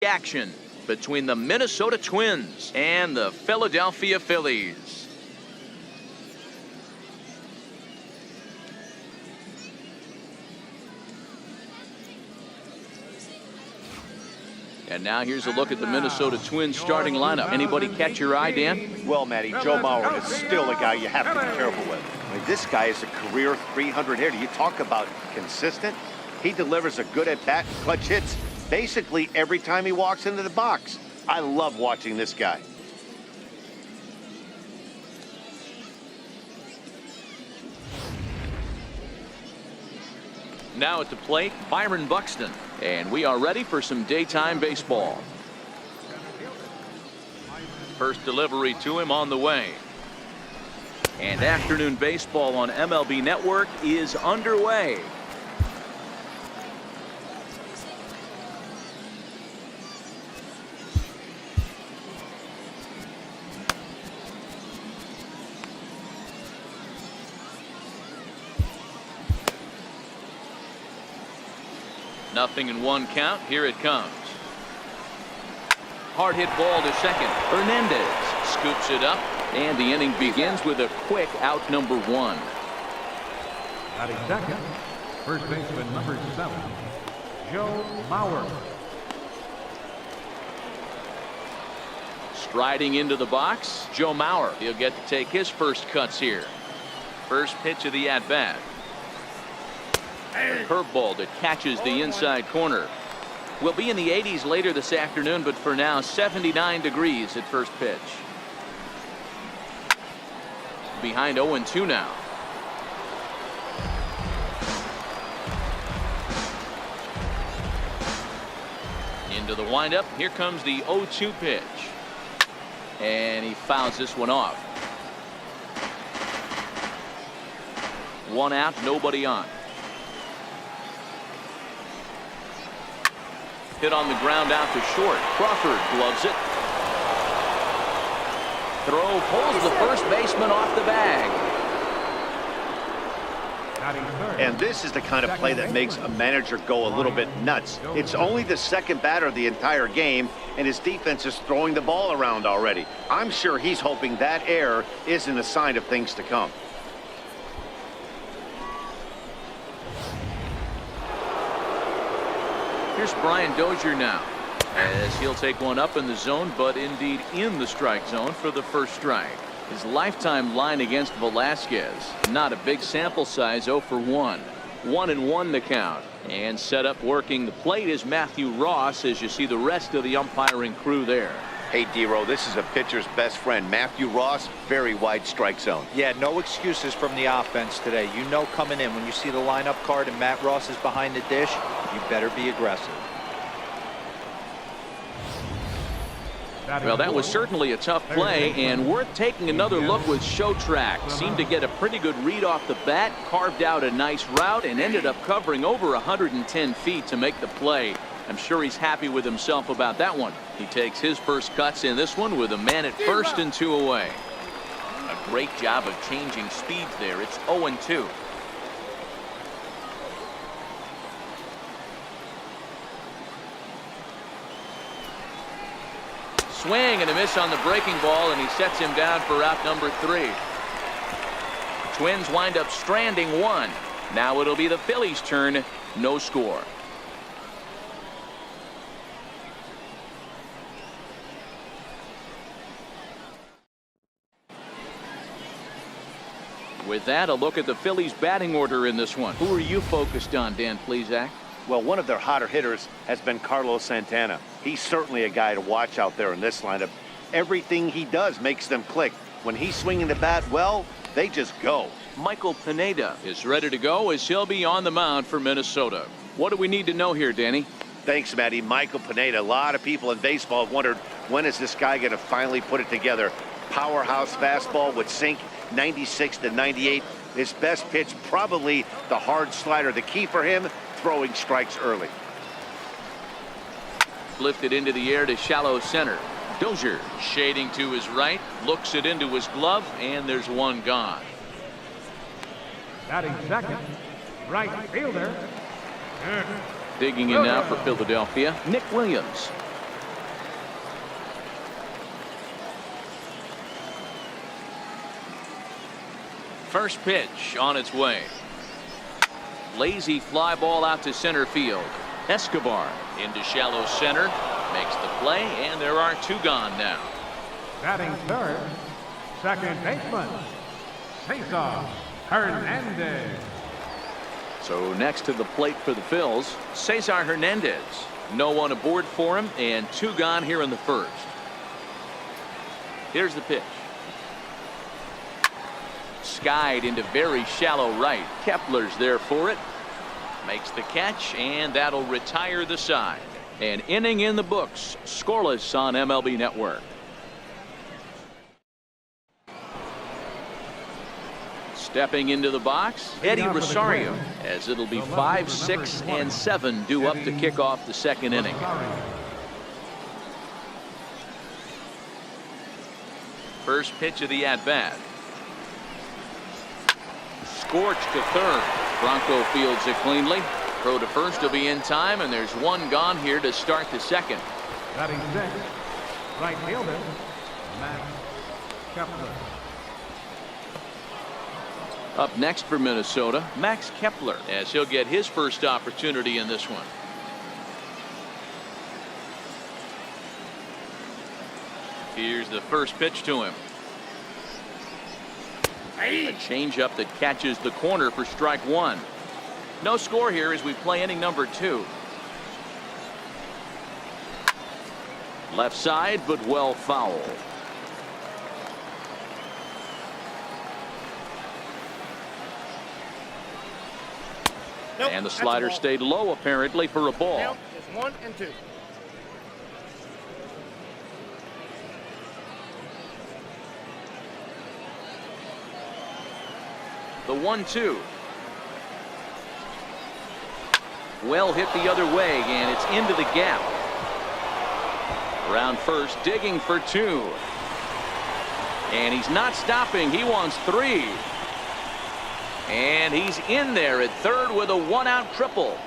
Action between the Minnesota Twins and the Philadelphia Phillies. And now here's a look at the Minnesota Twins starting lineup. Anybody catch your eye, Dan? Well, Matty, Joe Mauer is still a guy you have to be careful with. I mean, this guy is a career 300 hitter. You talk about consistent. He delivers a good at-bat, clutch hits basically every time he walks into the box. I love watching this guy. Now at the plate, Byron Buxton. And we are ready for some daytime baseball. First delivery to him on the way. And afternoon baseball on MLB Network is underway. Nothing in one count. Here it comes. Hard hit ball to second. Hernandez scoops it up, and the inning begins with a quick out number one. Batting second, first baseman number 7, Joe Mauer. Striding into the box, Joe Mauer. He'll get to take his first cuts here. First pitch of the at-bat. Curveball that catches the inside corner. We'll be in the 80s later this afternoon, but for now 79 degrees at first pitch. Behind 0-2 now. Into the windup. Here comes the 0-2 pitch. And he fouls this one off. One out, nobody on. Hit on the ground out to short. Crawford gloves it. Throw pulls the first baseman off the bag. And this is the kind of play that makes a manager go a little bit nuts. It's only the second batter of the entire game, and his defense is throwing the ball around already. I'm sure he's hoping that error isn't a sign of things to come. Here's Brian Dozier now, as he'll take one up in the zone, but indeed in the strike zone for the first strike. His lifetime line against Velasquez, not a big sample size, 0 for 1. 1-1 the count. And set up working the plate is Matthew Ross, as you see the rest of the umpiring crew there. Hey, D-Row, this is a pitcher's best friend. Matthew Ross, very wide strike zone. Yeah, no excuses from the offense today. You know coming in when you see the lineup card and Matt Ross is behind the dish, you better be aggressive. Well, that was certainly a tough play, and worth taking another look with Showtrack. Seemed to get a pretty good read off the bat, carved out a nice route, and ended up covering over 110 feet to make the play. I'm sure he's happy with himself about that one. He takes his first cuts in this one with a man at first and 2 away. A great job of changing speeds there. It's 0-2. Swing and a miss on the breaking ball, and he sets him down for out number 3. Twins wind up stranding 1. Now it'll be the Phillies' turn. No score. With that, a look at the Phillies batting order in this one. Who are you focused on, Dan Plesac? Well, one of their hotter hitters has been Carlos Santana. He's certainly a guy to watch out there in this lineup. Everything he does makes them click. When he's swinging the bat, well, they just go. Michael Pineda is ready to go as he'll be on the mound for Minnesota. What do we need to know here, Danny? Thanks, Matty. Michael Pineda. A lot of people in baseball have wondered, when is this guy going to finally put it together? Powerhouse fastball would sink 96 to 98. His best pitch, probably the hard slider. The key for him, throwing strikes early. Lifted into the air to shallow center. Dozier shading to his right, looks it into his glove, and there's one gone. Batting second, right fielder. Digging in now for Philadelphia, Nick Williams. First pitch on its way. Lazy fly ball out to center field. Escobar into shallow center, makes the play, and there are 2 gone now. Batting third, second baseman, Cesar Hernandez. So next to the plate for the Phils, Cesar Hernandez. No one aboard for him, and 2 gone here in the first. Here's the pitch. Skied into very shallow right. Kepler's there for it. Makes the catch, and that'll retire the side. An inning in the books, scoreless on MLB Network. Stepping into the box, Eddie Rosario, as it'll be 5, 6, and 7 due up to kick off the second inning. First pitch of the at-bat. Scorched to third. Bronco fields it cleanly. Throw to first will be in time, and there's 1 gone here to start the second. Batting sixth, right fielder, Max Kepler. Up next for Minnesota, Max Kepler, as he'll get his first opportunity in this one. Here's the first pitch to him. A changeup that catches the corner for strike 1. No score here as we play inning number 2. Left side, but well foul. Nope, and the slider stayed low apparently for a ball. Now it's 1 and 2. The 1-2. Well hit the other way, and it's into the gap. Around first, digging for 2. And he's not stopping. He wants 3. And he's in there at third with a 1-out triple.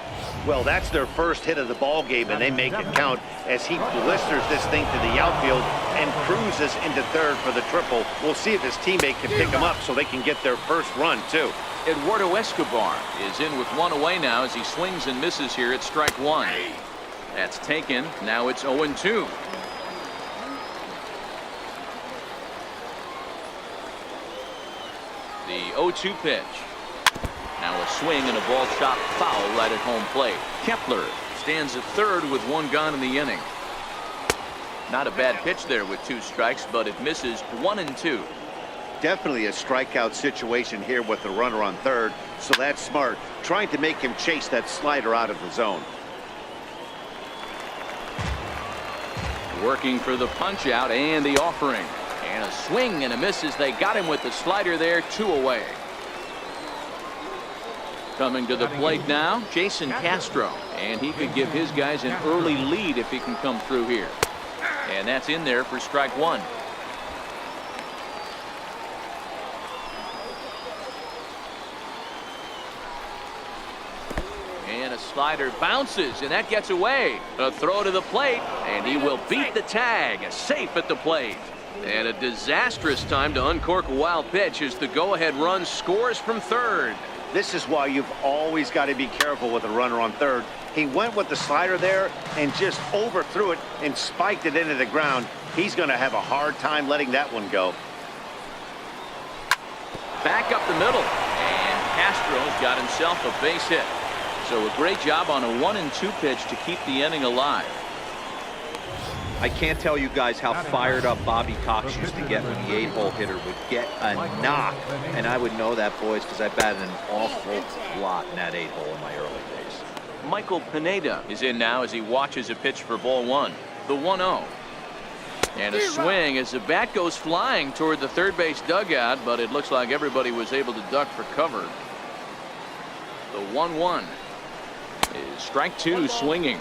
Well, that's their first hit of the ball game, and they make it count as he blisters this thing to the outfield and cruises into third for the triple. We'll see if his teammate can pick him up so they can get their first run, too. Eduardo Escobar is in with 1 away now as he swings and misses here at strike 1. That's taken. Now it's 0-2. The 0-2 pitch. Now a swing and a ball chopped foul right at home plate. Kepler stands at third with 1 gone in the inning. Not a bad pitch there with 2 strikes, but it misses 1-2. Definitely a strikeout situation here with the runner on third, so that's smart. Trying to make him chase that slider out of the zone. Working for the punch out and the offering. And a swing and a miss as they got him with the slider there, 2 away. Coming to the plate now, Jason Castro, and he could give his guys an early lead if he can come through here. And that's in there for strike 1. And a slider bounces, and that gets away. A throw to the plate, and he will beat the tag, safe at the plate. And a disastrous time to uncork a wild pitch as the go-ahead run scores from third. This is why you've always got to be careful with a runner on third. He went with the slider there and just overthrew it and spiked it into the ground. He's going to have a hard time letting that one go. Back up the middle, and Castro's got himself a base hit. So a great job on a 1-2 pitch to keep the inning alive. I can't tell you guys how fired up Bobby Cox used to get when the 8-hole hitter would get a knock. And I would know that, boys, because I batted an awful lot in that 8-hole in my early days. Michael Pineda is in now as he watches a pitch for ball 1. The 1-0. And a swing as the bat goes flying toward the third base dugout, but it looks like everybody was able to duck for cover. The 1-1 is strike 2, swinging.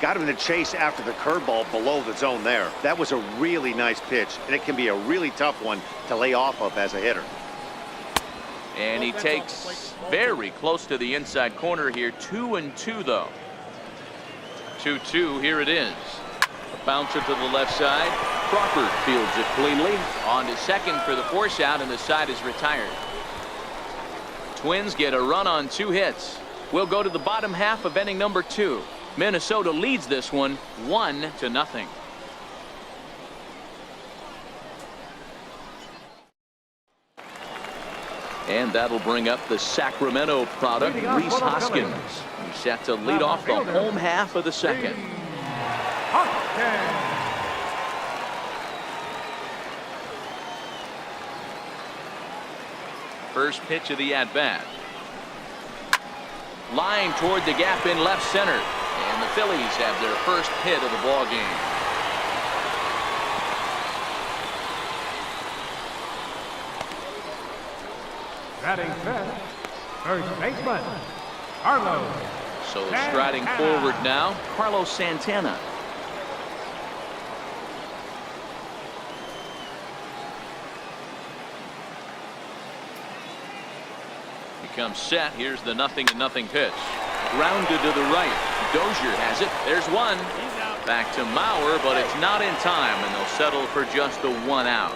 Got him to chase after the curveball below the zone there. That was a really nice pitch, and it can be a really tough one to lay off of as a hitter. And he takes very close to the inside corner here. 2-2 though. 2-2. Here it is. A bouncer to the left side. Crawford fields it cleanly. On to second for the force out, and the side is retired. Twins get a run on 2 hits. We'll go to the bottom half of inning number 2. Minnesota leads this one 1-0. And that'll bring up the Sacramento product, Rhys Hoskins. He's set to lead off the home half of the second. First pitch of the at-bat. Line toward the gap in left center. And the Phillies have their first hit of the ball game. Batting fifth, first baseman, Carlos. So striding forward now, Carlos Santana. Comes set. Here's the 0-0 pitch. Grounded to the right. Dozier has it. There's one. Back to Mauer, but it's not in time, and they'll settle for just the 1 out.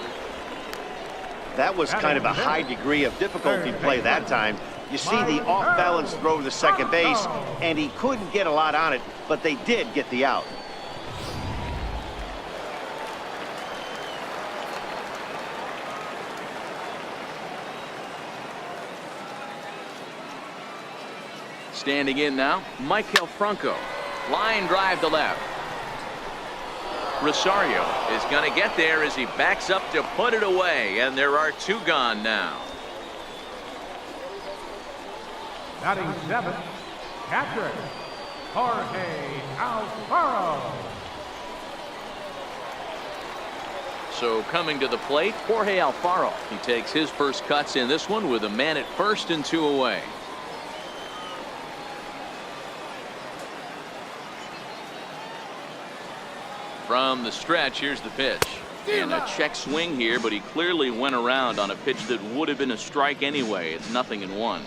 That was kind of a high degree of difficulty play that time. You see the off-balance throw to second base, and he couldn't get a lot on it, but they did get the out. Standing in now, Michael Franco. Line drive to left. Rosario is going to get there as he backs up to put it away, and there are 2 gone now. Batting seventh, catcher, Jorge Alfaro. So coming to the plate, Jorge Alfaro. He takes his first cuts in this one with a man at first and 2 away. From the stretch, here's the pitch. And a check swing here, but he clearly went around on a pitch that would have been a strike anyway. It's 0-1.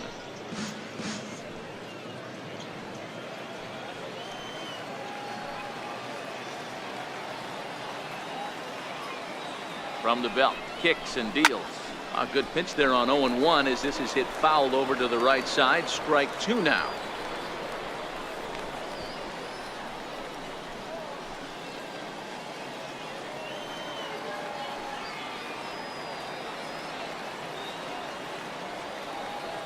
From the belt, kicks and deals. A good pitch there on 0-1 as this is hit foul over to the right side. Strike 2 now.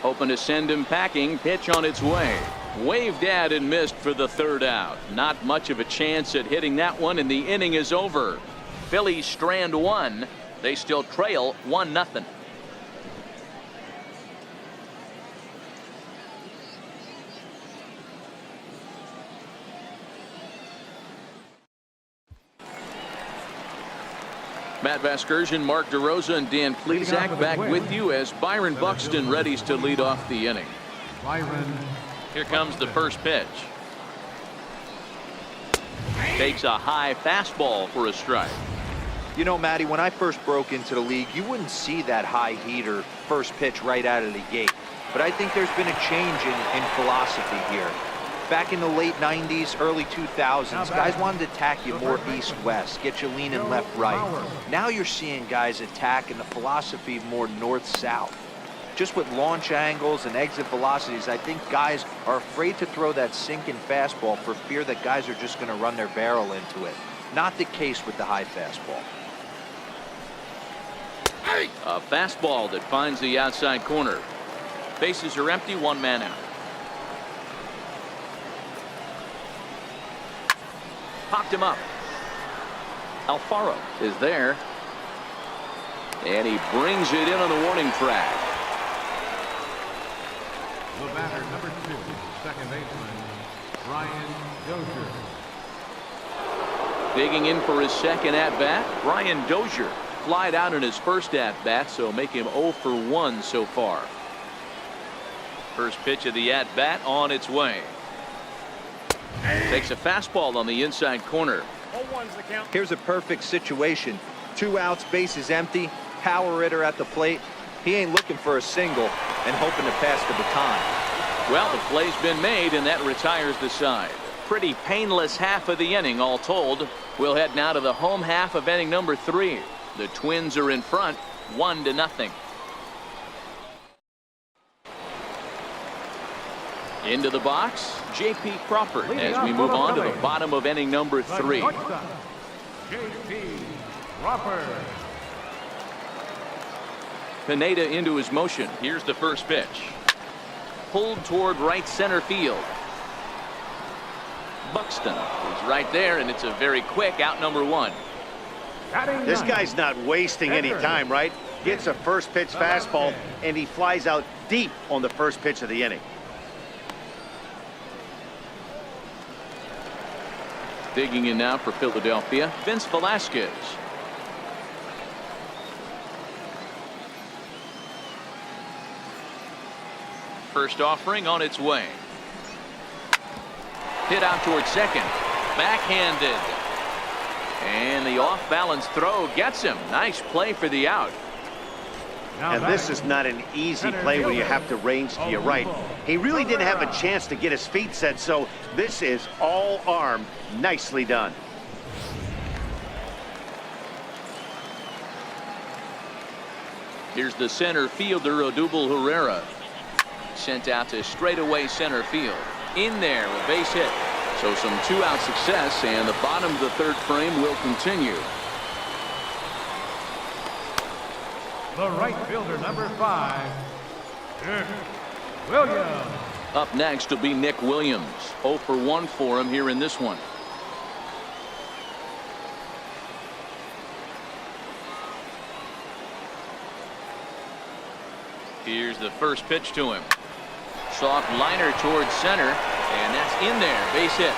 Hoping to send him packing. Pitch on its way. Waved at and missed for the 3rd out. Not much of a chance at hitting that one, and the inning is over. Phillies strand 1. They still trail 1-0. Matt Vasgersian, Mark DeRosa, and Dan Plesac back with you as Byron Buxton readies to lead off the inning. Here comes the first pitch. Takes a high fastball for a strike. You know, Matty, when I first broke into the league, you wouldn't see that high heater first pitch right out of the gate. But I think there's been a change in philosophy here. Back in the late 90s, early 2000s, guys wanted to attack you more east-west, get you leaning left-right. Now you're seeing guys attack in the philosophy more north-south. Just with launch angles and exit velocities, I think guys are afraid to throw that sinking fastball for fear that guys are just going to run their barrel into it. Not the case with the high fastball. A fastball that finds the outside corner. Bases are empty, 1 man out. Popped him up. Alfaro is there. And he brings it in on the warning track. The batter, number 2, second baseman, Brian Dozier. Digging in for his second at-bat, Brian Dozier. Flied out in his first at-bat, so make him 0 for 1 so far. First pitch of the at-bat on its way. Takes a fastball on the inside corner. 0-1's the count. Here's a perfect situation. 2 outs, bases empty, power hitter at the plate. He ain't looking for a single and hoping to pass the baton. Well, the play's been made, and that retires the side. Pretty painless half of the inning, all told. We'll head now to the home half of inning number 3. The Twins are in front, 1-0. Into the box, J.P. Crawford as we move on to the bottom of inning number 3. J.P. Crawford. Pineda into his motion. Here's the first pitch. Pulled toward right center field. Buxton is right there, and it's a very quick out, number 1. This guy's not wasting any time, right? Gets a first pitch fastball, and he flies out deep on the first pitch of the inning. Digging in now for Philadelphia, Vince Velasquez. First offering on its way. Hit out towards second. Backhanded. And the off-balance throw gets him. Nice play for the out. And this is not an easy play when you have to range to your right. He really didn't have a chance to get his feet set, so this is all arm. Nicely done. Here's the center fielder, Odubel Herrera. Sent out to straightaway center field. In there, a base hit. So some 2-out success, and the bottom of the 3rd frame will continue. The right fielder, number 5, Nick Williams. Up next will be Nick Williams. 0 for 1 for him here in this one. Here's the first pitch to him. Soft liner towards center, and that's in there. Base hit.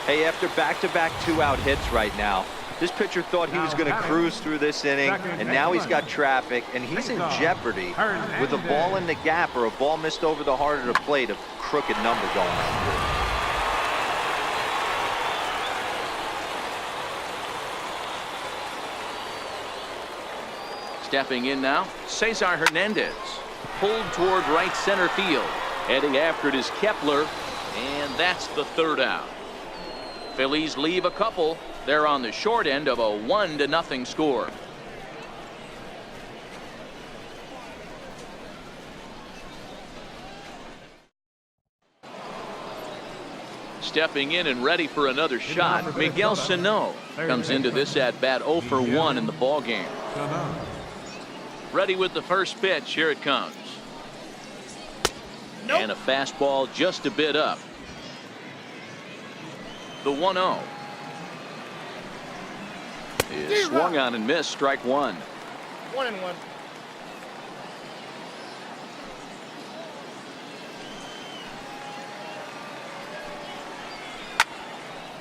Hey, after back-to-back 2-out hits right now, this pitcher thought he was going to cruise through this inning, and now he's got traffic, and he's in jeopardy with a ball in the gap or a ball missed over the heart of the plate, a crooked number going on. Stepping in now, Cesar Hernandez. Pulled toward right center field. Heading after it is Kepler, and that's the 3rd out. Phillies leave a couple. They're on the short end of a 1-0 score. Stepping in and ready for another shot, Miguel Sano comes into this at bat 0 for 1 in the ball game. Ready with the first pitch. Here it comes. Nope. And a fastball just a bit up. The 1-0 is swung on and missed. Strike 1. 1-1.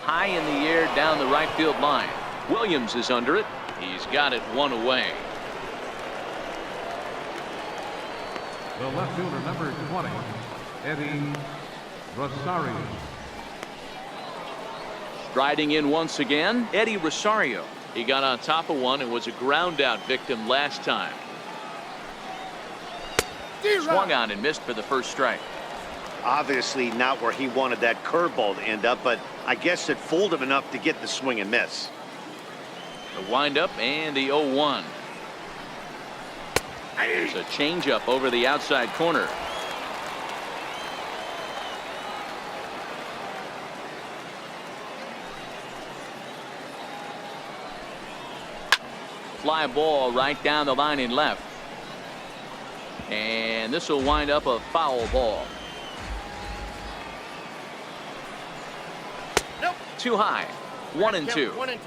High in the air down the right field line. Williams is under it. He's got it 1 away. The left fielder, number 20, Eddie Rosario. Striding in once again, Eddie Rosario. He got on top of one and was a ground out victim last time. Swung on and missed for the first strike. Obviously not where he wanted that curveball to end up, but I guess it fooled him enough to get the swing and miss. The windup and the 0-1. There's a changeup over the outside corner. Fly ball right down the line in left. And this will wind up a foul ball. Nope. Too high. 1-2. 1-2.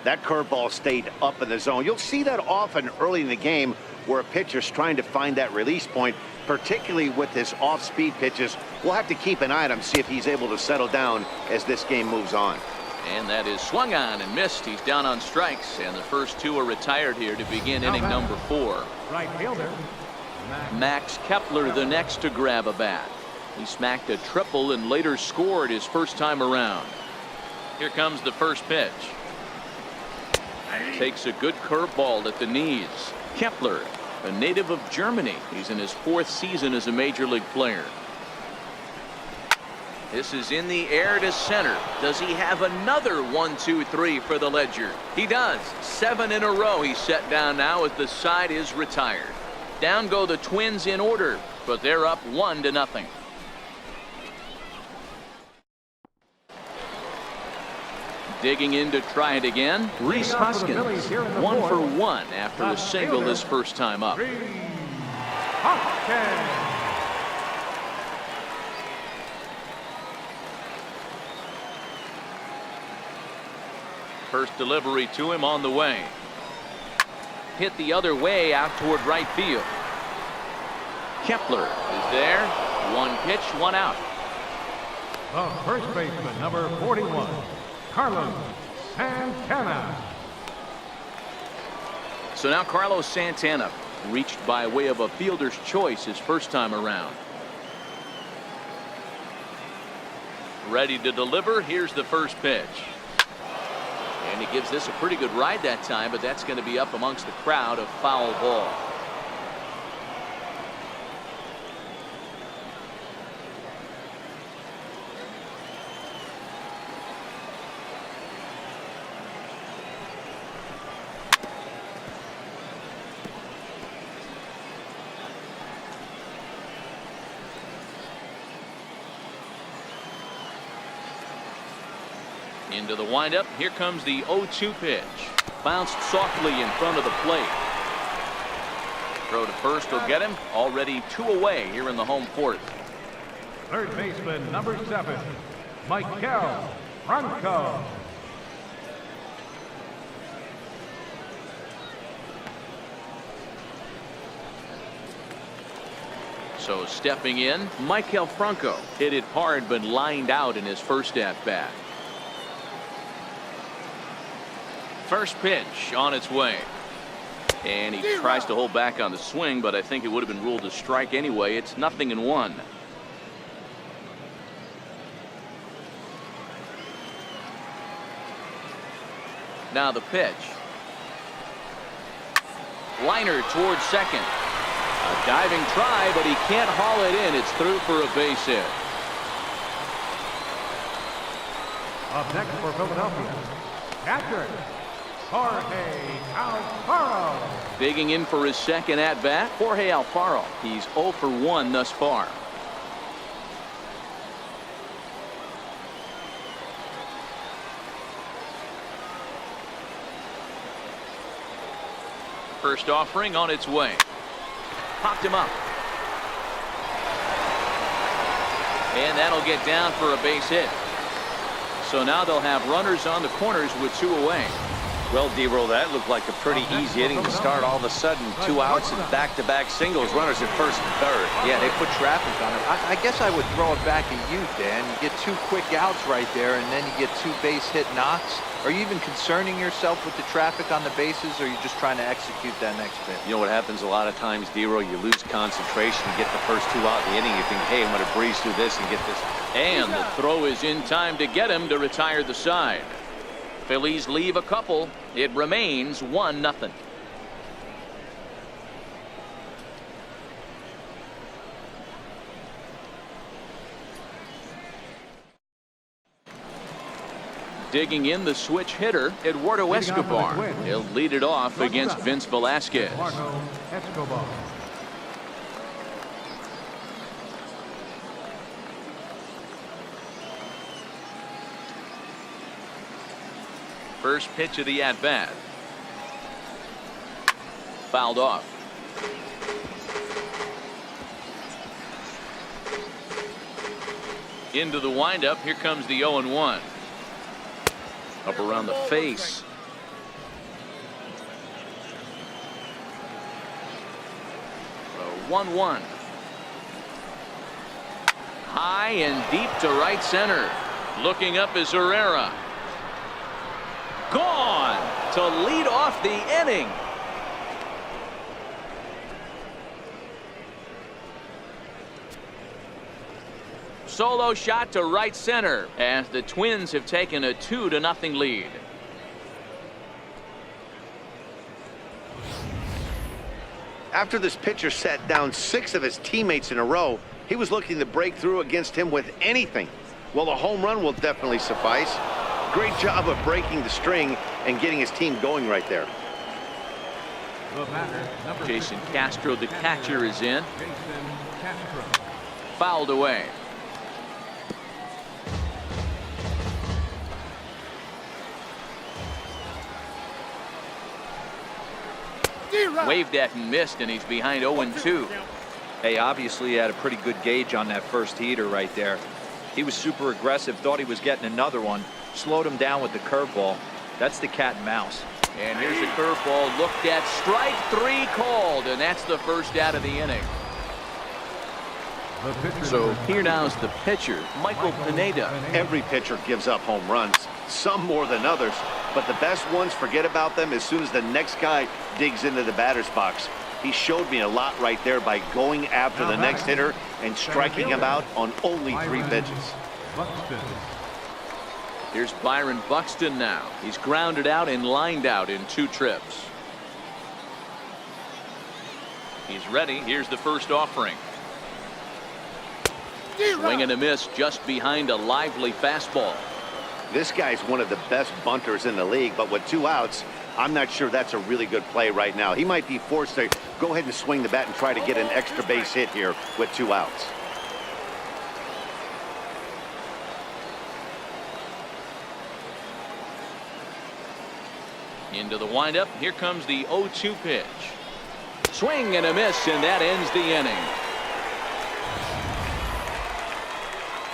That curveball stayed up in the zone. You'll see that often early in the game where a pitcher's trying to find that release point, particularly with his off-speed pitches. We'll have to keep an eye on him, see if he's able to settle down as this game moves on. And that is swung on and missed. He's down on strikes, and the first 2 are retired here to begin inning number 4. Right fielder, Max Kepler the next to grab a bat. He smacked a triple and later scored his first time around. Here comes the first pitch. Takes a good curveball at the knees. Kepler, a native of Germany. He's in his 4th season as a major league player. This is in the air to center. Does he have another 1-2-3 for the Ledger? He does. 7 in a row he's set down now as the side is retired. Down go the Twins in order, but they're up 1-0. Digging in to try it again, Rhys Hoskins, 1 for 1 after a single his first time up. First delivery to him on the way. Hit the other way out toward right field. Kepler is there. One pitch, one out. The first baseman, number 41, Carlos Santana. So now Carlos Santana reached by way of a fielder's choice his first time around. Ready to deliver. Here's the first pitch. And he gives this a pretty good ride that time, but that's going to be up amongst the crowd, a foul ball. Into the windup. Here comes the 0-2 pitch. Bounced softly in front of the plate. Throw to first will get him. Already 2 away here in the home fourth. Third baseman, number 7, Michael Franco. So stepping in, Michael Franco hit it hard but lined out in his first at-bat. First pitch on its way. And he tries to hold back on the swing, but I think it would have been ruled a strike anyway. It's 0-1. Now the pitch. Liner towards second. A diving try, but he can't haul it in. It's through for a base hit. Up next for Philadelphia, catcher, Jorge Alfaro. Digging in for his second at-bat, Jorge Alfaro. He's 0 for 1 thus far. First offering on its way. Popped him up. And that'll get down for a base hit. So now they'll have runners on the corners with 2 away. Well, D-Roll, that looked like a pretty easy inning to start. All of a sudden, 2 outs and back-to-back singles, runners at first and third. Yeah, they put traffic on it. I guess I would throw it back at you, Dan. You get 2 quick outs right there, and then you get 2 base hit knocks. Are you even concerning yourself with the traffic on the bases, or are you just trying to execute that next bit? You know what happens a lot of times, D-Roll? You lose concentration, you get the first 2 out in the inning, you think, hey, I'm going to breeze through this and get this. And the throw is in time to get him to retire the side. Phillies leave a couple. It remains 1-0. Digging in the switch hitter, Eduardo Escobar. He'll lead it off against Vince Velasquez. Eduardo Escobar. First pitch of the at-bat. Fouled off. Into the windup. Here comes the 0-1. Up around the face. So 1-1. High and deep to right center. Looking up is Herrera. Gone to lead off the inning. Solo shot to right center as the Twins have taken a 2-0 lead. After this pitcher sat down 6 of his teammates in a row, he was looking to break through against him with anything. Well, a home run will definitely suffice. Great job of breaking the string and getting his team going right there. The batter, number Jason 15, Castro, the catcher, is in. Jason Castro. Fouled away. Waved at and missed, and he's behind 0-2. Hey, obviously he had a pretty good gauge on that first heater right there. He was super aggressive, thought he was getting another one, slowed him down with the curveball. That's the cat and mouse. And here's a curveball looked at. Strike 3 called, and that's the first out of the inning. The pitcher, So number here now is the pitcher, Michael Pineda. Every pitcher gives up home runs, some more than others, but the best ones, forget about them as soon as the next guy digs into the batter's box. He showed me a lot right there by going after the next hitter and striking him out on only 3 pitches. Buxton. Here's Byron Buxton now. He's grounded out and lined out in 2 trips. He's ready. Here's the first offering. Swing and a miss just behind a lively fastball. This guy's one of the best bunters in the league, but with 2 outs, I'm not sure that's a really good play right now. He might be forced to go ahead and swing the bat and try to get an extra base hit here with 2 outs. Into the windup. Here comes the 0-2 pitch. Swing and a miss, and that ends the inning.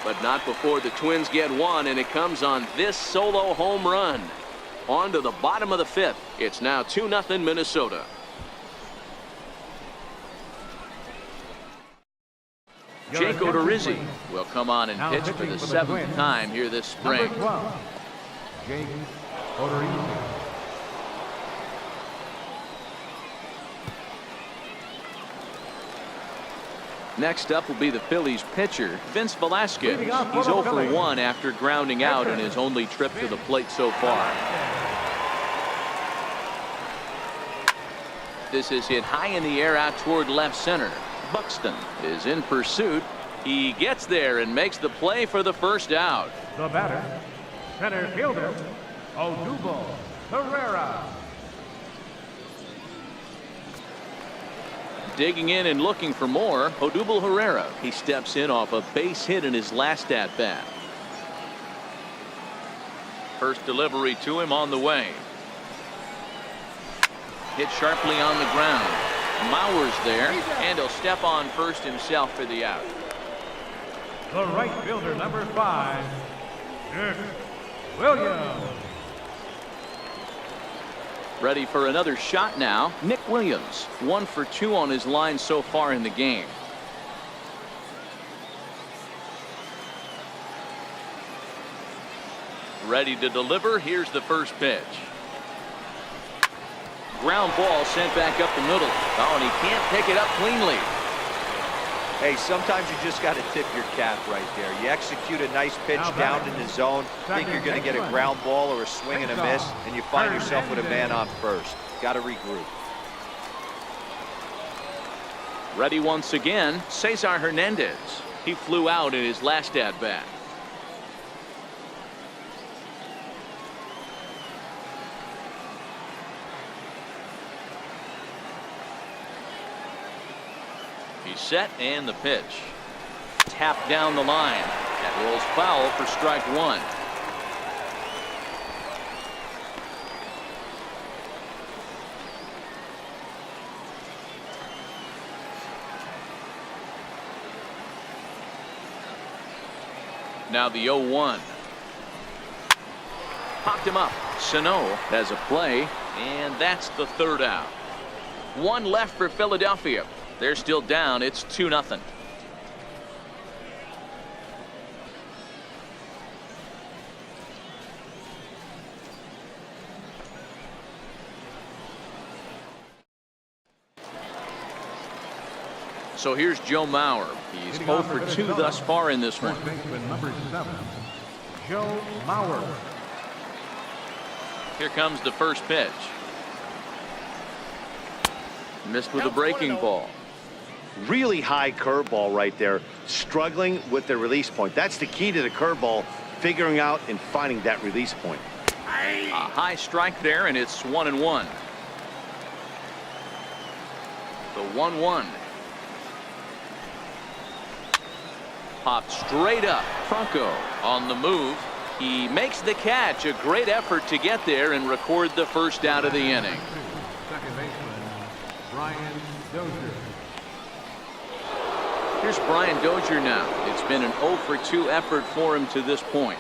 But not before the Twins get one, and it comes on this solo home run. On to the bottom of the 5th. It's now 2-0 Minnesota. Jake Odorizzi will come on and pitch for the 7th time here this spring. Number 12, Jake Odorizzi. Next up will be the Phillies pitcher, Vince Velasquez. He's 0 for 1 after grounding out in his only trip to the plate so far. This is hit high in the air out toward left center. Buxton is in pursuit. He gets there and makes the play for the first out. The batter, center fielder, Odubel Herrera. Digging in and looking for more, Odubel Herrera. He steps in off a base hit in his last at-bat. First delivery to him on the way. Hit sharply on the ground. Mauer's there, and he'll step on first himself for the out. The right fielder, number 5, Nick Williams. Ready for another shot now. Nick Williams, 1 for 2 on his line so far in the game. Ready to deliver. Here's the first pitch. Ground ball sent back up the middle. Oh, and he can't pick it up cleanly. Hey, sometimes you just got to tip your cap right there. You execute a nice pitch down in the zone, think you're going to get a ground ball or a swing and a miss, and you find yourself with a man on first. Got to regroup. Ready once again, Cesar Hernandez. He flew out in his last at-bat. He's set, and the pitch. Tapped down the line. That rolls foul for strike 1. Now the 0-1. Popped him up. Sano has a play, and that's the 3rd out. 1 left for Philadelphia. They're still down. It's 2-0. So here's Joe Mauer. He's 0 for 2 thus far in this one. Number 7, Joe Mauer. Here comes the first pitch. Missed with a breaking ball. Really high curveball right there, struggling with the release point. That's the key to the curveball, figuring out and finding that release point. A high strike there, and it's 1-1. The 1-1. Popped straight up. Franco on the move. He makes the catch. A great effort to get there and record the first out of the inning. Second baseman, Brian Dozier. Here's Brian Dozier now. It's been an 0 for 2 effort for him to this point.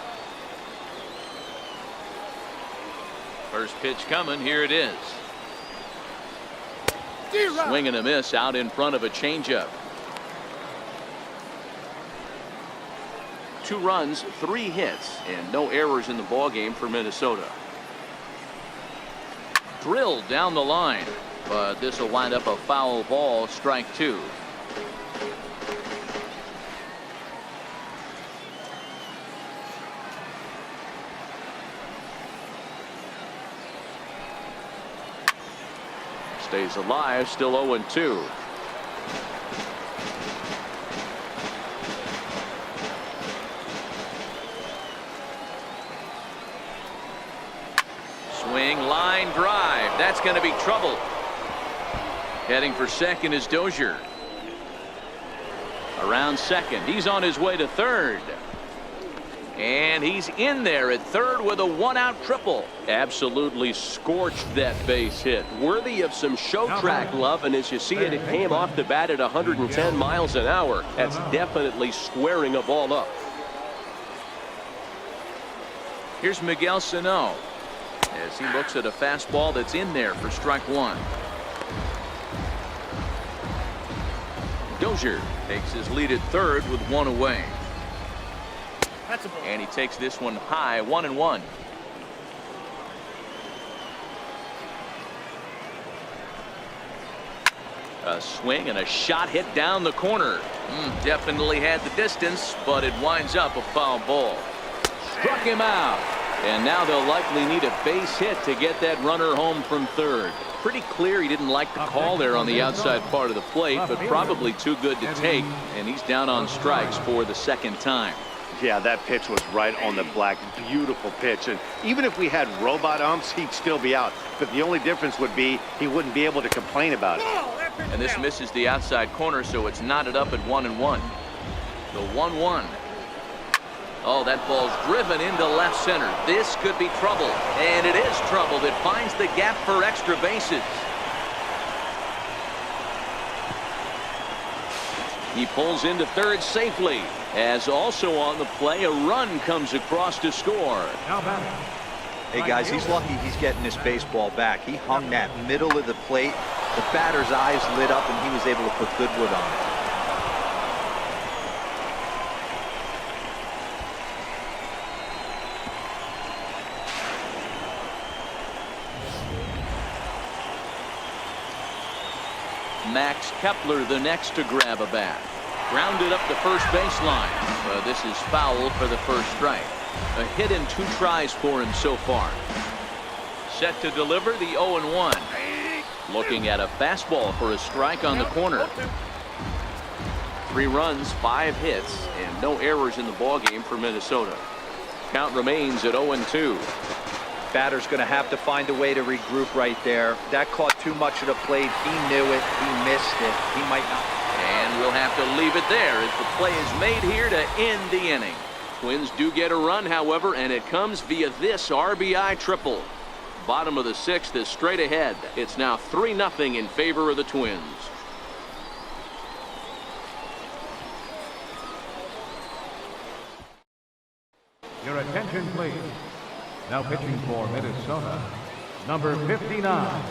First pitch coming. Here it is. Swing and a miss out in front of a changeup. 2 runs, 3 hits, and no errors in the ballgame for Minnesota. Drilled down the line, but this will wind up a foul ball, strike 2. Stays alive, still 0-2. Swing, line drive. That's going to be trouble. Heading for second is Dozier. Around second. He's on his way to third. And he's in there at third with a 1-out triple. Absolutely scorched that base hit. Worthy of some show track love, and as you see it, it came off the bat at 110 miles an hour. That's definitely squaring a ball up. Here's Miguel Sano as he looks at a fastball that's in there for strike 1. Dozier takes his lead at third with 1 away. And he takes this one high, 1-1. A swing and a shot hit down the corner. Definitely had the distance, but it winds up a foul ball. Struck him out. And now they'll likely need a base hit to get that runner home from third. Pretty clear he didn't like the call there on the outside part of the plate, but probably too good to take. And he's down on strikes for the second time. Yeah, that pitch was right on the black. Beautiful pitch. And even if we had robot umps, he'd still be out. But the only difference would be he wouldn't be able to complain about it. And this misses the outside corner, so it's knotted up at 1-1. The 1-1. Oh, that ball's driven into left center. This could be trouble. And it is trouble. It finds the gap for extra bases. He pulls into third safely. As also on the play, a run comes across to score. Hey guys, he's lucky he's getting this baseball back. He hung that middle of the plate. The batter's eyes lit up and he was able to put Goodwood on it. Max Kepler the next to grab a bat. Grounded up the first baseline. This is foul for the first strike. A hit in 2 tries for him so far. Set to deliver the 0-1. Looking at a fastball for a strike on the corner. 3 runs, 5 hits, and no errors in the ballgame for Minnesota. Count remains at 0-2. Batter's going to have to find a way to regroup right there. That caught too much of the plate. He knew it. He missed it. He might not. And we'll have to leave it there as the play is made here to end the inning. Twins do get a run, however, and it comes via this RBI triple. Bottom of the 6th is straight ahead. It's now 3-0 in favor of the Twins. Your attention, please. Now pitching for Minnesota, number 59.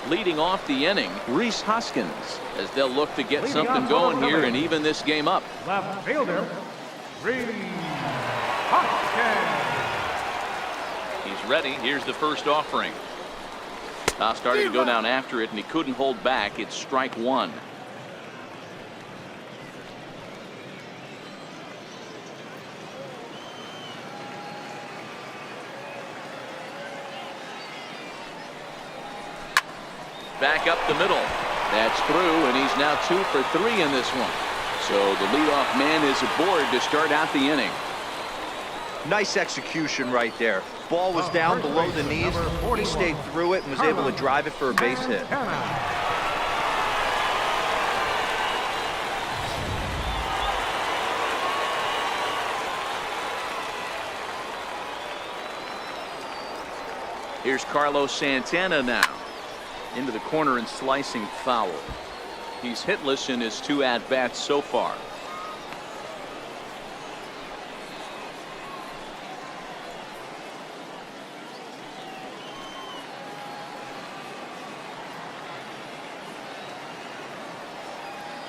Leading off the inning, Rhys Hoskins, as they'll look to get something going here and even this game up. Left fielder, Rhys Hoskins. He's ready. Here's the first offering. Starting to go down after it, and he couldn't hold back. It's strike 1. Back up the middle. That's through, and he's now 2 for 3 in this one. So the leadoff man is aboard to start out the inning. Nice execution right there. Ball was down below the knees. He stayed through it and was able to drive it for a base hit. Here's Carlos Santana now. Into the corner and slicing foul. He's hitless in his 2 at-bats so far.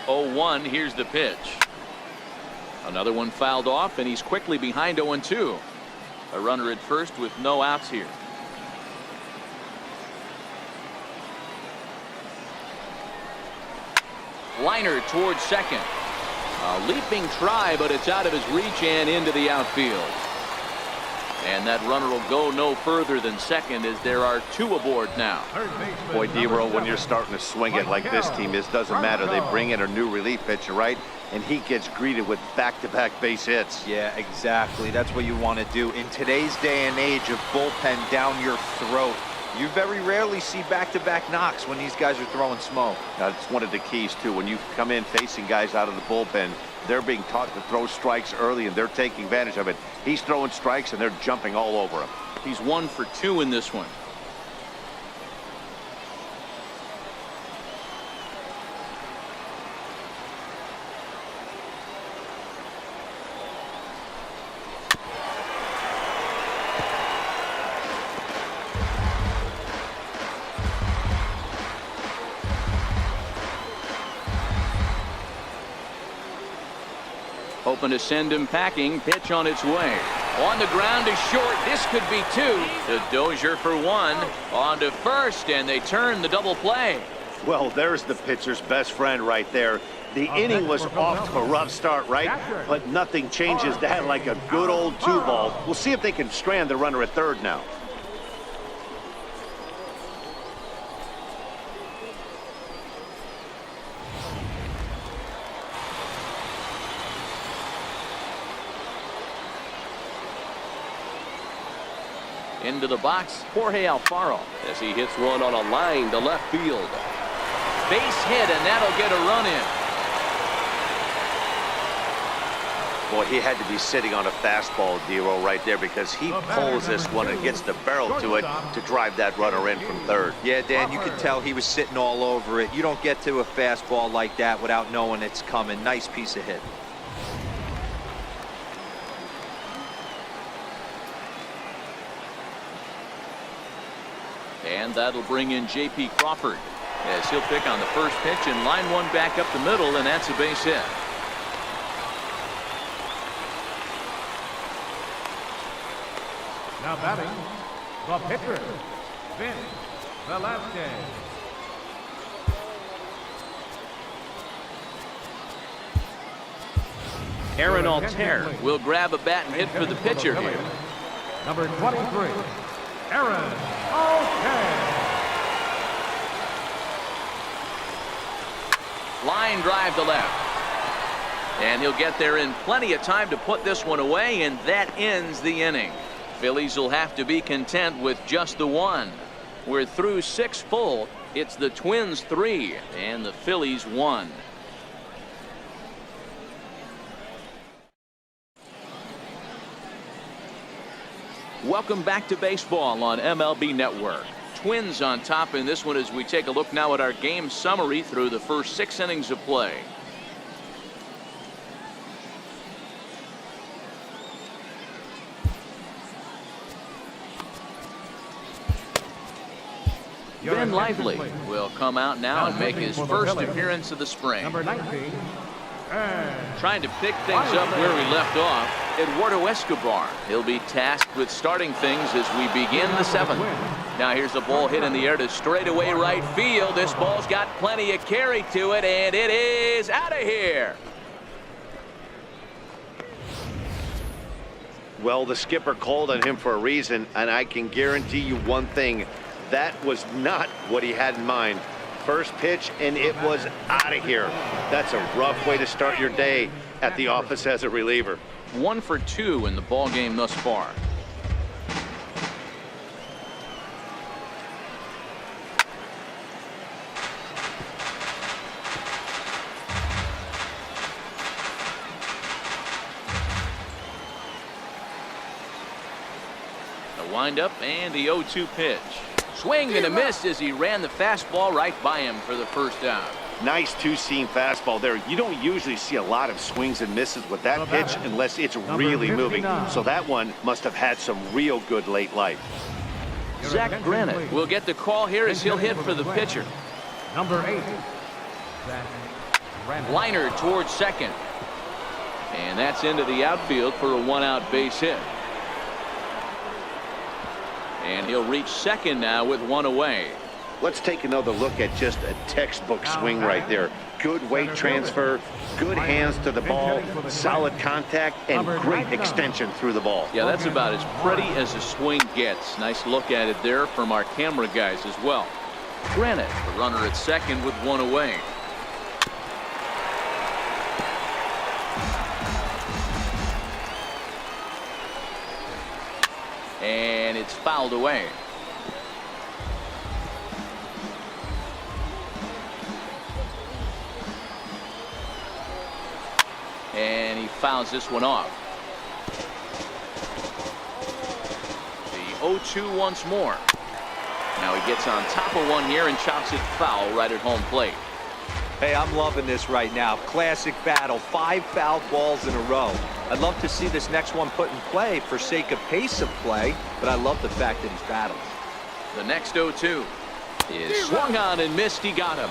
Oh, 1. Here's the pitch. Another one fouled off, and he's quickly behind 0-2. A runner at first with no outs here. Liner towards second. A leaping try, but it's out of his reach and into the outfield. And that runner will go no further than second as there are 2 aboard now. Boy, D-Roll, when you're starting to swing it like this team is, doesn't matter. They bring in a new relief pitcher, right? And he gets greeted with back-to-back base hits. Yeah, exactly. That's what you want to do. In today's day and age of bullpen down your throat, you very rarely see back-to-back knocks when these guys are throwing smoke. That's one of the keys, too. When you come in facing guys out of the bullpen, they're being taught to throw strikes early, and they're taking advantage of it. He's throwing strikes, and they're jumping all over him. He's 1 for 2 in this one. Hoping to send him packing. Pitch on its way. On the ground is short. This could be 2. To Dozier for 1. On to first, and they turn the double play. Well, there's the pitcher's best friend right there. The inning was off to a rough start, right? But nothing changes that like a good old 2-ball. We'll see if they can strand the runner at third now. Into the box, Jorge Alfaro, as he hits one on a line to left field. Base hit, and that'll get a run in. Boy, he had to be sitting on a fastball, D-Roll, right there, because he pulls this one and gets the barrel to it to drive that runner in from third. Yeah, Dan, you could tell he was sitting all over it. You don't get to a fastball like that without knowing it's coming. Nice piece of hit. And that'll bring in J.P. Crawford as he'll pick on the first pitch and line one back up the middle, and that's a base hit. Now batting, the pitcher, Vince Velasquez. Aaron Altair will grab a bat and hit for the pitcher here. Number 23, Aaron Altair. Line drive to left. And he'll get there in plenty of time to put this one away, and that ends the inning. Phillies will have to be content with just the one. We're through 6 full. It's the Twins 3 and the Phillies 1. Welcome back to baseball on MLB Network. Twins on top in this one as we take a look now at our game summary through the first 6 innings of play. Ben Lively will come out now and make his first appearance of the spring. Number 19. Trying to pick things up where we left off, Eduardo Escobar. He'll be tasked with starting things as we begin the 7th. Now here's a ball hit in the air to straightaway right field. This ball's got plenty of carry to it, and it is out of here. Well, the skipper called on him for a reason, and I can guarantee you one thing. That was not what he had in mind. First pitch, and it was out of here. That's a rough way to start your day at the office as a reliever. 1 for 2 in the ball game thus far. The windup and the 0-2 pitch. Swing and a miss as he ran the fastball right by him for the first out. Nice two-seam fastball there. You don't usually see a lot of swings and misses with that pitch unless it's really moving. So that one must have had some real good late life. Zach Granite will get the call here as he'll hit for the pitcher. Number 8. Zach Granite. Liner towards second. And that's into the outfield for a 1-out base hit. And he'll reach second now with 1 away. Let's take another look at just a textbook swing right there. Good weight transfer, good hands to the ball, solid contact, and great extension through the ball. Yeah, that's about as pretty as a swing gets. Nice look at it there from our camera guys as well. Granite, the runner at second with 1 away. And it's fouled away. And he fouls this one off. The 0-2 once more. Now he gets on top of one here and chops it foul right at home plate. Hey, I'm loving this right now. Classic battle. 5 foul balls in a row. I'd love to see this next one put in play for sake of pace of play, but I love the fact that he's battled. The next 0-2 is swung on and missed. He got him.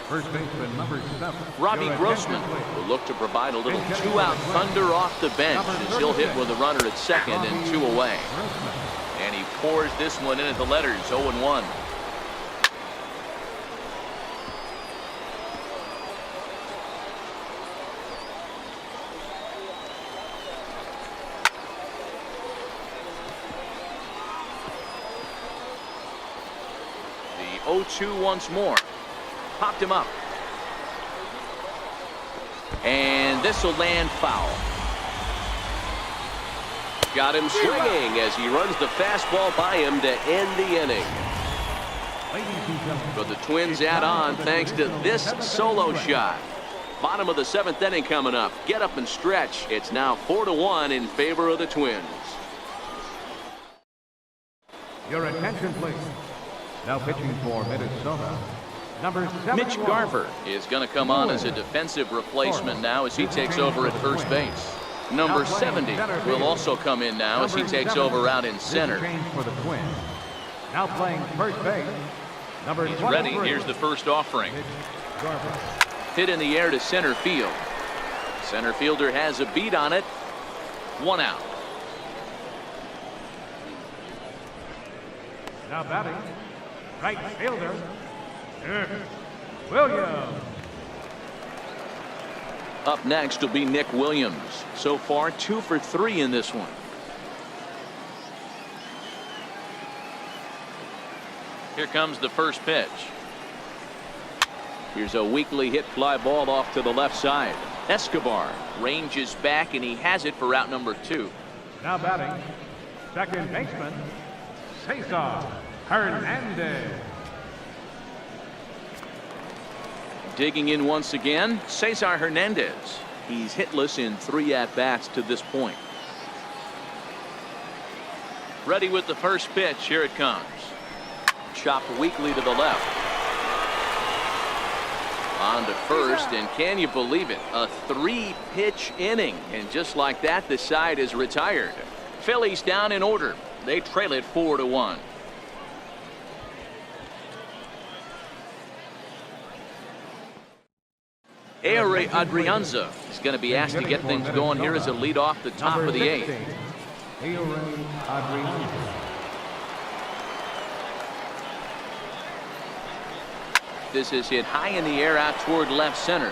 First baseman number 7. Robbie Grossman will look to provide a little 2-out thunder off the bench as he'll hit with a runner at second and 2 away. And he pours this one in at the letters. 0-1. The 0-2 once more. Popped him up. And this will land foul. Got him swinging as he runs the fastball by him to end the inning. But the Twins add on thanks to this solo shot. Bottom of the 7th inning coming up. Get up and stretch. It's now 4-1 in favor of the Twins. Your attention, please. Now pitching for Minnesota. Number 7. Mitch Garver is going to come on as a defensive replacement now as he takes over at first base. Number 70 will also come in now as he takes over out in center. For the Twins. Now playing first base. Number He's ready. Here's the first offering. Hit in the air to center field. Center fielder has a beat on it. 1 out. Now batting. Right fielder. Williams. Up next will be Nick Williams. So far 2 for 3 in this one. Here comes the first pitch. Here's a weakly hit fly ball off to the left side. Escobar ranges back and he has it for out number 2. Now batting. Second baseman. Cesar Hernandez. Digging in once again, Cesar Hernandez. He's hitless in 3 at-bats to this point. Ready with the first pitch. Here it comes. Chopped weakly to the left. On to first, and can you believe it? A 3-pitch inning, and just like that, the side is retired. Phillies down in order. They trail it 4-1. Ehire Adrianza is going to be asked to get things going here as a lead off the top of the 8th. Ehire Adrianza. This is hit high in the air out toward left center.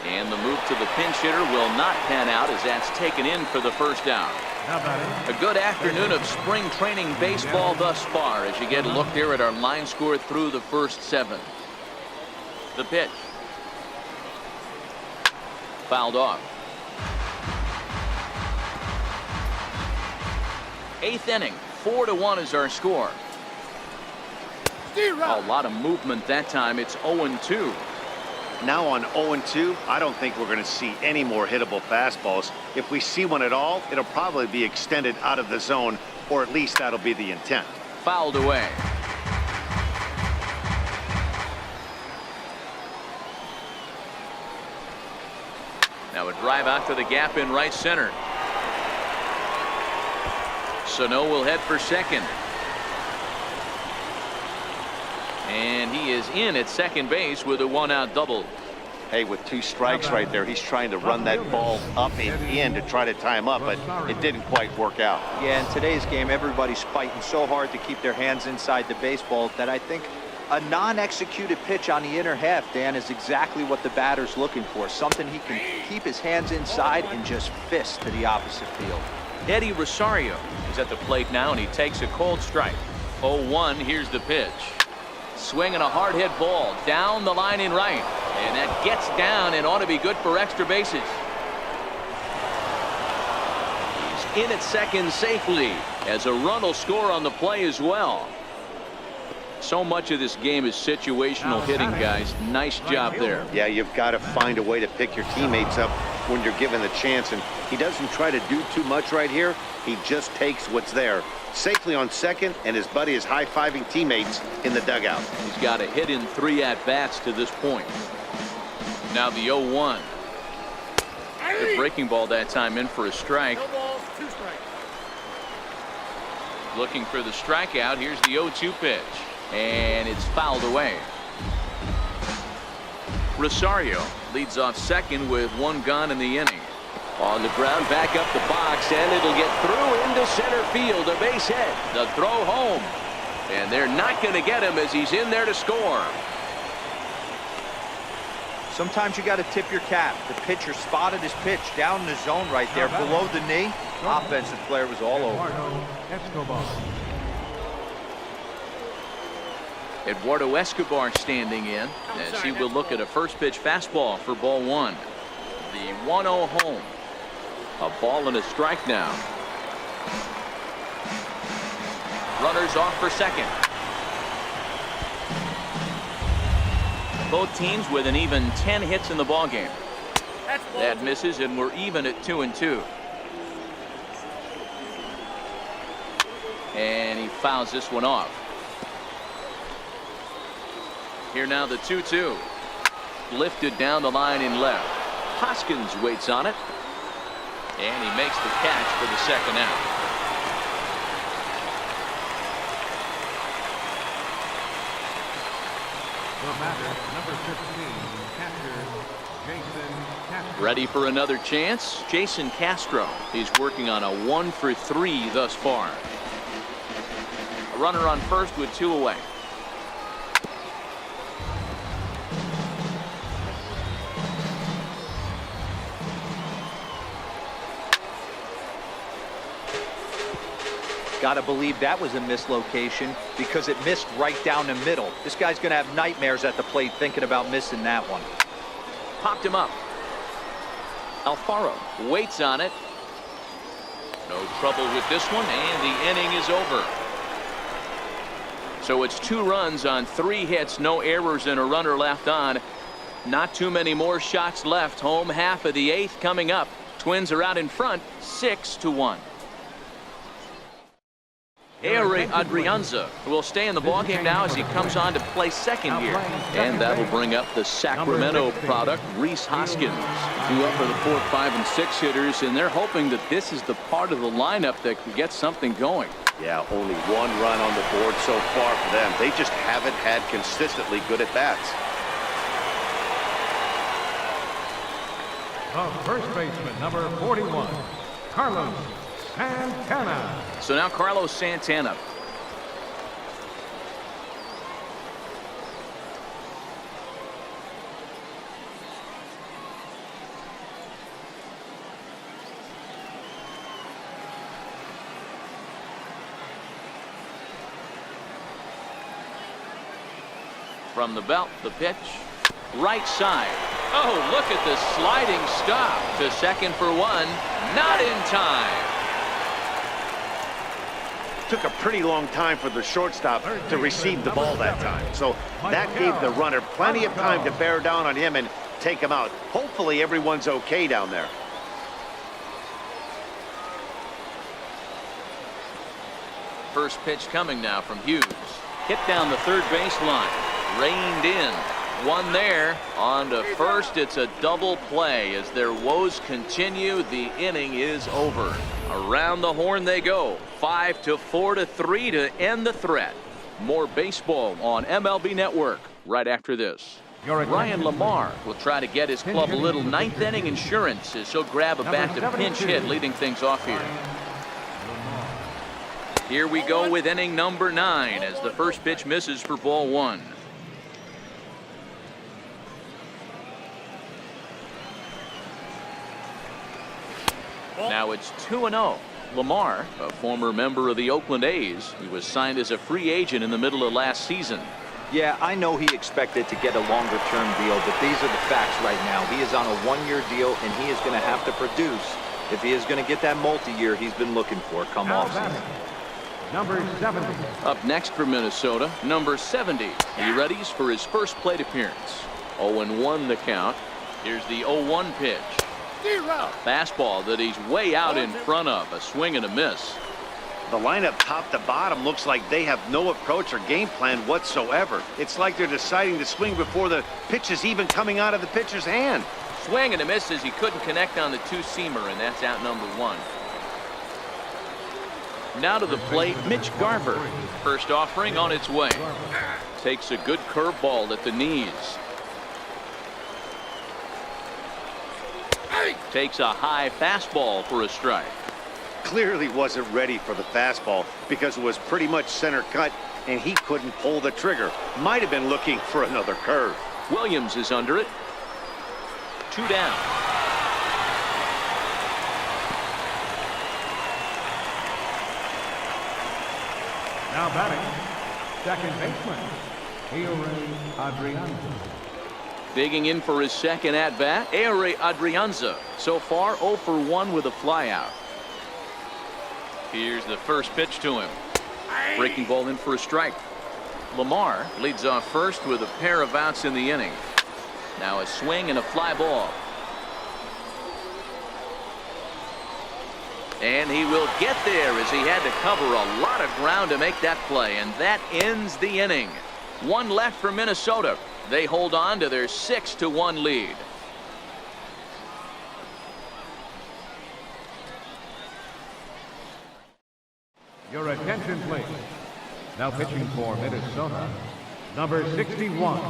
And the move to the pinch hitter will not pan out as that's taken in for the first out. A good afternoon of spring training baseball thus far as you get a look there at our line score through the first 7. The pitch. Fouled off. 8th inning. 4-1 is our score. A lot of movement that time. It's 0-2. Now on 0-2, I don't think we're going to see any more hittable fastballs. If we see one at all, it'll probably be extended out of the zone, or at least that'll be the intent. Fouled away. Now a drive out to the gap in right center. Sano will head for second. And he is in at second base with a one-out double. Hey, with 2 strikes right there, he's trying to run that ball up and in to try to tie him up, but it didn't quite work out. Yeah, in today's game, everybody's fighting so hard to keep their hands inside the baseball that I think a non-executed pitch on the inner half, Dan, is exactly what the batter's looking for. Something he can keep his hands inside and just fist to the opposite field. Eddie Rosario is at the plate now, and he takes a cold strike. 0-1, here's the pitch. Swinging a hard hit ball down the line in right, and that gets down and ought to be good for extra bases. He's in at second safely as a run will score on the play as well. So much of this game is situational hitting, guys. Nice job there. Yeah, you've got to find a way to pick your teammates up when you're given the chance, and he doesn't try to do too much right here. He just takes what's there safely on second, and his buddy is high-fiving teammates in the dugout. He's got a hit in 3 at-bats to this point. Now the 0-1. The breaking ball that time in for a strike. No balls, 2 strikes. Looking for the strikeout. Here's the 0-2 pitch. And it's fouled away. Rosario leads off second with 1 gone in the inning. On the ground, back up the box, and it'll get through into center field. A base hit. The throw home. And they're not going to get him as he's in there to score. Sometimes you got to tip your cap. The pitcher spotted his pitch down in the zone right there below the knee. Offensive player was all over. Eduardo Escobar standing in as he will look at a first pitch fastball for ball 1. The 1-0 home. A ball and a strike now. Runners off for second. Both teams with an even 10 hits in the ballgame. That misses, and we're even at 2-2. And he fouls this one off. Here now the 2-2. Lifted down the line in left. Hoskins waits on it. And he makes the catch for the second out. The batter, number 15, catcher, Jason Castro. Ready for another chance? Jason Castro. He's working on a 1 for 3 thus far. A runner on first with 2 away. Got to believe that was a mislocation because it missed right down the middle. This guy's going to have nightmares at the plate thinking about missing that one. Popped him up. Alfaro waits on it. No trouble with this one, and the inning is over. So it's 2 runs on 3 hits, no errors, and a runner left on. Not too many more shots left. Home half of the 8th coming up. Twins are out in front, 6-1. Ehire Adrianza will stay in the ballgame now as he comes on to play second here. And that'll bring up the Sacramento product, Rhys Hoskins. 2 up for the 4, 5, and 6 hitters, and they're hoping that this is the part of the lineup that can get something going. Yeah, only 1 run on the board so far for them. They just haven't had consistently good at-bats. The first baseman, number 41, Carlos Santana. So now Carlos Santana. From the belt, the pitch. Right side. Oh, look at the sliding stop to second for 1. Not in time. took a pretty long time for the shortstop to receive the ball that time. So that gave the runner plenty of time to bear down on him and take him out. Hopefully everyone's okay down there. First pitch coming now from Hughes. Hit down the third baseline. Reined in. One there. On to first. It's a double play. As their woes continue, the inning is over. Around the horn they go. 5-4-3 to end the threat. More baseball on MLB Network right after this. Ryan Lamar will try to get his club a little ninth inning insurance as he'll grab a bat to pinch hit, leading things off here. Here we go with inning number 9 as the first pitch misses for ball 1. Now it's 2-0. Lamar, a former member of the Oakland A's, he was signed as a free agent in the middle of last season. Yeah, I know he expected to get a longer-term deal, but these are the facts right now. He is on a one-year deal, and he is going to have to produce if he is going to get that multi-year he's been looking for come offseason. Number 70. Up next for Minnesota, number 70. He readies for his first plate appearance. 0-1 the count. Here's the 0-1 pitch. A fastball that he's way out in front of. A swing and a miss. The lineup top to bottom looks like they have no approach or game plan whatsoever. It's like they're deciding to swing before the pitch is even coming out of the pitcher's hand. Swing and a miss as he couldn't connect on the two-seamer, and that's out number 1. Now to the plate, Mitch Garver. First offering on its way. Takes a good curveball at the knees. Takes a high fastball for a strike. Clearly wasn't ready for the fastball because it was pretty much center cut and he couldn't pull the trigger. Might have been looking for another curve. Williams is under it. 2 down. Now batting, second baseman, Adrianza. Digging in for his second at-bat, Adrianza. So far 0 for 1 with a flyout. Here's the first pitch to him. Breaking ball in for a strike. Lamar leads off first with a pair of outs in the inning. Now a swing and a fly ball. And he will get there as he had to cover a lot of ground to make that play. And that ends the inning. 1 left for Minnesota. They hold on to their 6-1 lead. Your attention, please. Now pitching for Minnesota, number 61.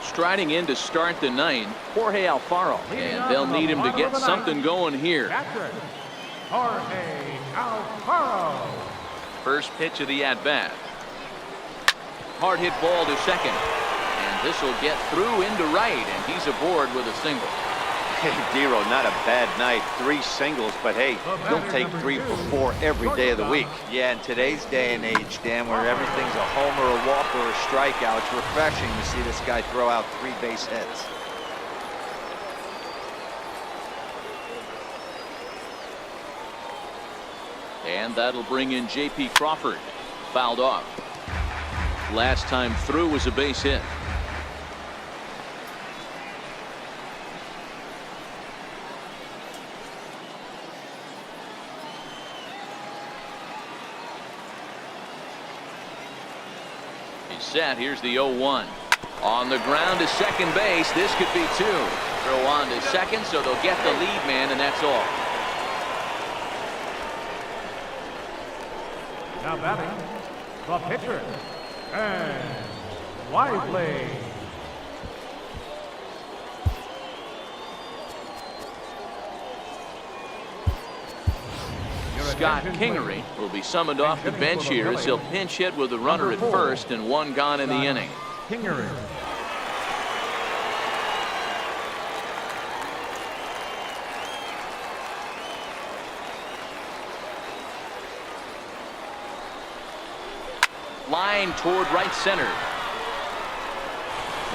Striding in to start the 9th, Jorge Alfaro. And they'll need him to get something going here. Jorge Alfaro. First pitch of the at-bat. Hard hit ball to second. And this will get through into right, and he's aboard with a single. Hey, Dero, not a bad night. 3 singles, but hey, don't take 3 for 4 every day of the week. Yeah, in today's day and age, Dan, where everything's a homer, a walk, or a strikeout, it's refreshing to see this guy throw out 3 base hits. And that'll bring in J.P. Crawford. Fouled off. Last time through was a base hit. He's set. Here's the 0-1. On the ground to second base. This could be 2. Throw on to second, so they'll get the lead man, and that's all. Now batting, the pitcher, and Lively. Scott Kingery will be summoned off the bench here as he'll pinch hit with a runner at first and 1 gone in the inning. Kingery. Line toward right center.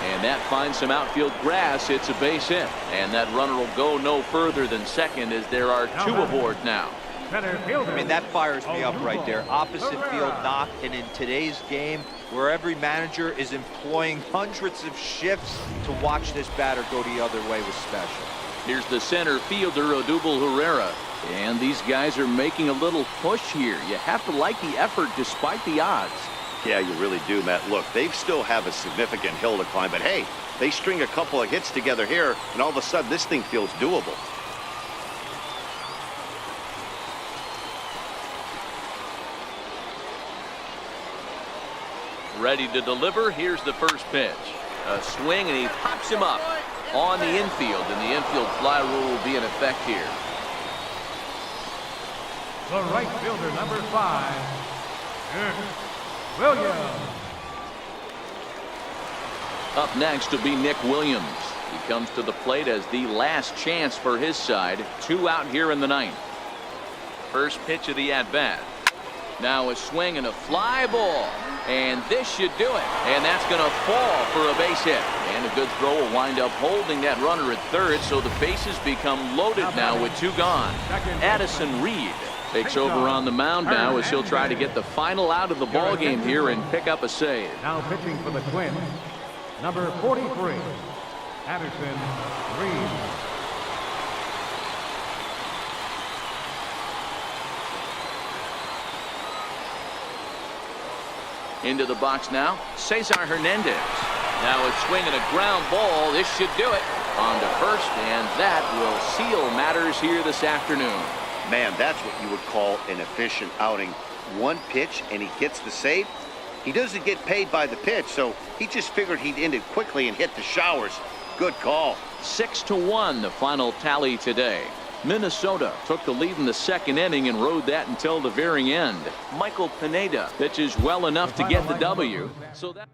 And that finds some outfield grass. It's a base hit. And that runner will go no further than second as there are 2 aboard now. Center fielder. I mean, that fires me up right there. Opposite field knock, and in today's game, where every manager is employing hundreds of shifts to watch this batter go the other way, was special. Here's the center fielder, Odubel Herrera. And these guys are making a little push here. You have to like the effort despite the odds. Yeah, you really do, Matt. Look, they still have a significant hill to climb, but hey, they string a couple of hits together here, and all of a sudden this thing feels doable. Ready to deliver. Here's the first pitch. A swing, and he pops him up on the infield, and the infield fly rule will be in effect here. The right fielder, number 5, Williams. Up next will be Nick Williams. He comes to the plate as the last chance for his side. 2 out here in the 9th. First pitch of the at-bat. Now a swing and a fly ball. And this should do it. And that's going to fall for a base hit. And a good throw will wind up holding that runner at third. So the bases become loaded now with 2 gone. Addison Reed takes over on the mound now as he'll try to get the final out of the ball game here and pick up a save. Now pitching for the Twins, number 43, Addison Reed. Into the box now, Cesar Hernandez. Now a swing and a ground ball. This should do it. On to first, and that will seal matters here this afternoon. Man, that's what you would call an efficient outing. 1 pitch, and he gets the save. He doesn't get paid by the pitch, so he just figured he'd end it quickly and hit the showers. Good call. 6-1, the final tally today. Minnesota took the lead in the 2nd inning and rode that until the very end. Michael Pineda pitches well enough to get the W. So that